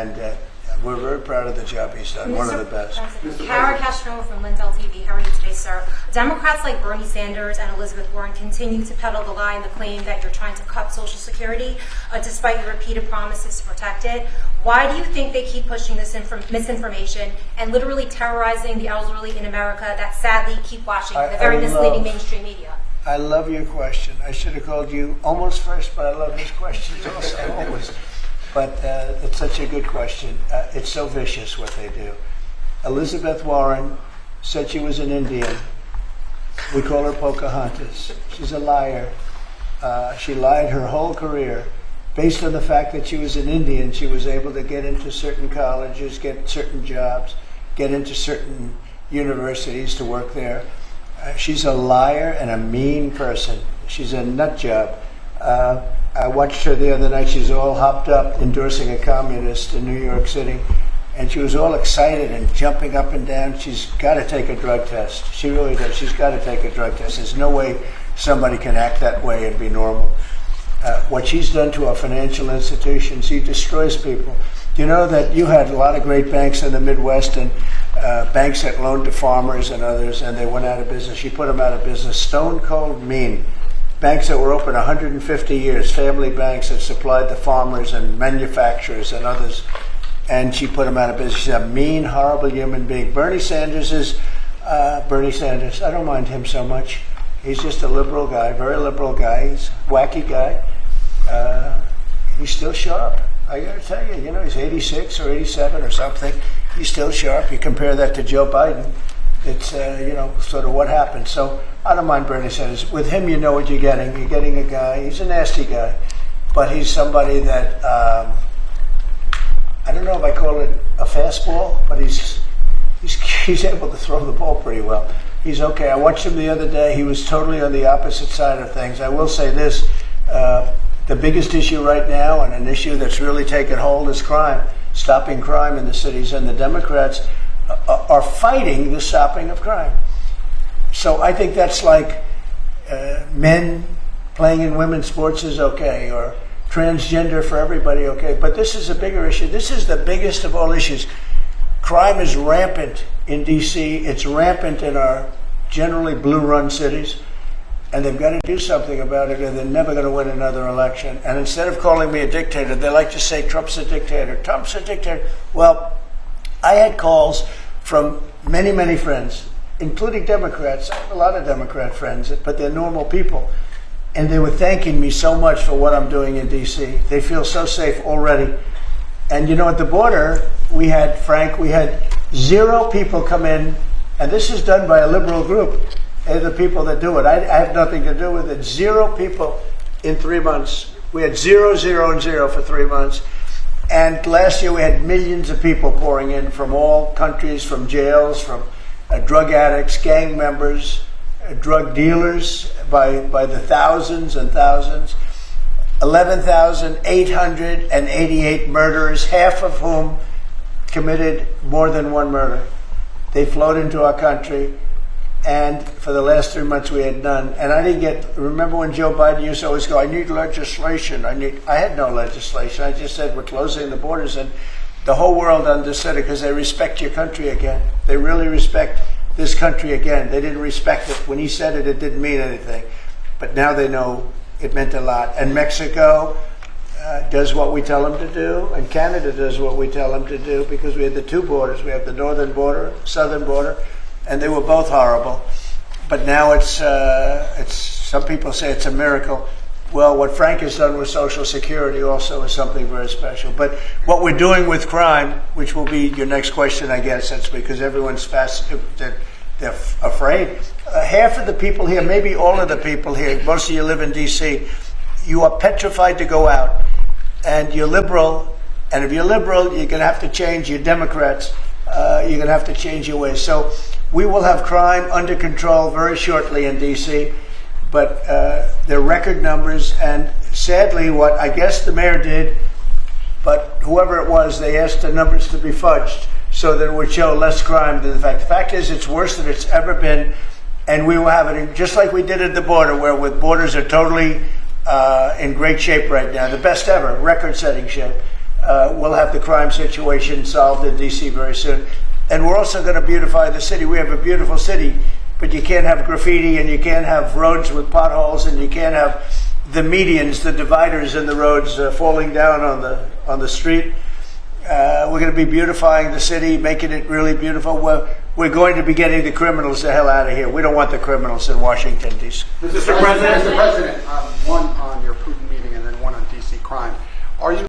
And we're very proud of the job he's done, one of the best. Kara Castro from Lindell TV. How are you today, sir? Democrats like Bernie Sanders and Elizabeth Warren continue to peddle the lie and the claim that you're trying to cut Social Security, despite your repeated promises to protect it. Why do you think they keep pushing this misinformation and literally terrorizing the elderly in America that sadly keep watching the very misleading mainstream media? I love your question. I should have called you almost first, but I love his questions also, always. But it's such a good question. It's so vicious what they do. Elizabeth Warren said she was an Indian. We call her Pocahontas. She's a liar. She lied her whole career. Based on the fact that she was an Indian, she was able to get into certain colleges, get certain jobs, get into certain universities to work there. She's a liar and a mean person. She's a nutjob. I watched her the other night. She's all hopped up endorsing a communist in New York City. And she was all excited and jumping up and down. She's got to take a drug test. She really does. She's got to take a drug test. There's no way somebody can act that way and be normal. What she's done to our financial institutions, she destroys people. Do you know that you had a lot of great banks in the Midwest and banks that loaned to farmers and others, and they went out of business? She put them out of business. Stone cold mean. Banks that were open 150 years, family banks that supplied the farmers and manufacturers and others, and she put them out of business. She's a mean, horrible human being. Bernie Sanders is Bernie Sanders. I don't mind him so much. He's just a liberal guy, very liberal guy. He's a wacky guy. He's still sharp. I got to tell you, he's 86 or 87 or something. He's still sharp. You compare that to Joe Biden, it's, sort of what happened. So I don't mind Bernie Sanders. With him, you know what you're getting. You're getting a guy, he's a nasty guy, but he's somebody that, I don't know if I call it a fastball, but he's able to throw the ball pretty well. He's okay. I watched him the other day. He was totally on the opposite side of things. I will say this, the biggest issue right now, and an issue that's really taken hold, is crime, stopping crime in the cities, and the Democrats are fighting the stopping of crime. So I think that's like men playing in women's sports is okay, or transgender for everybody okay, but this is a bigger issue. This is the biggest of all issues. Crime is rampant in D.C. It's rampant in our generally blue-run cities, and they've got to do something about it, or they're never going to win another election. And instead of calling me a dictator, they like to say Trump's a dictator. Trump's a dictator. Well, I had calls from many, many friends, including Democrats. I have a lot of Democrat friends, but they're normal people. And they were thanking me so much for what I'm doing in D.C. They feel so safe already. And at the border, we had 0 people come in, and this is done by a liberal group. They're the people that do it. I have nothing to do with it. 0 people in 3 months. We had 0, 0, and 0 for 3 months. And last year we had millions of people pouring in from all countries, from jails, from drug addicts, gang members, drug dealers by the thousands and thousands. 11,888 murderers, half of whom committed more than one murder. They flowed into our country, and for the last 3 months we had none. And I didn't remember when Joe Biden used to always go, I need legislation. I had no legislation. I just said we're closing the borders, and the whole world understood it because they respect your country again. They really respect this country again. They didn't respect it. When he said it, it didn't mean anything. But now they know it meant a lot. And Mexico does what we tell them to do, and Canada does what we tell them to do, because we had the 2 borders. We have the northern border, southern border, and they were both horrible. But now it's some people say it's a miracle. Well, what Frank has done with Social Security also is something very special. But what we're doing with crime, which will be your next question, I guess, that's because everyone's they're afraid. Half of the people here, maybe all of the people here, most of you live in D.C., you are petrified to go out. And you're liberal, and if you're liberal, you're going to have to change. You're Democrats, you're going to have to change your ways. So we will have crime under control very shortly in D.C., but they're record numbers, and sadly what I guess the mayor did, but whoever it was, they asked the numbers to be fudged so that it would show less crime than the fact. The fact is it's worse than it's ever been, and we will have it just like we did at the border, where with borders are totally in great shape right now, the best ever, record-setting shape. We'll have the crime situation solved in D.C. very soon. And we're also going to beautify the city. We have a beautiful city, but you can't have graffiti, and you can't have roads with potholes, and you can't have the medians, the dividers in the roads falling down on the street. We're going to be beautifying the city, making it really beautiful. We're going to be getting the criminals the hell out of here. We don't want the criminals in Washington, D.C. Mr. President, one on your Putin meeting and then one on D.C. crime. Are you